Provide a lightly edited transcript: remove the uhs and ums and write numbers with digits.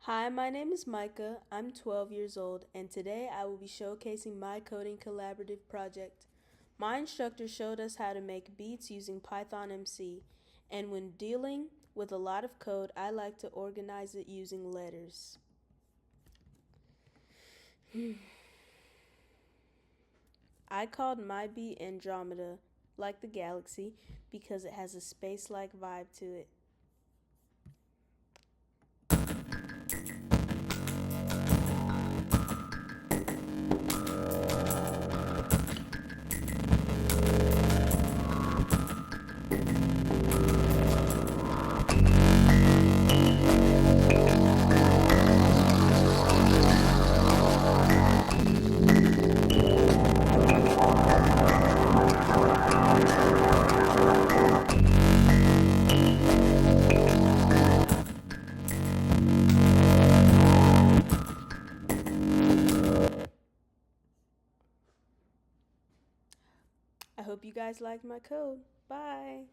Hi, my name is Micah. I'm 12 years old, and today I will be showcasing my coding collaborative project. My instructor showed us how to make beats using Python MC, and when dealing with a lot of code, I like to organize it using letters. I called my beat Andromeda, like the galaxy, because it has a space-like vibe to it. I hope you guys liked my code. Bye!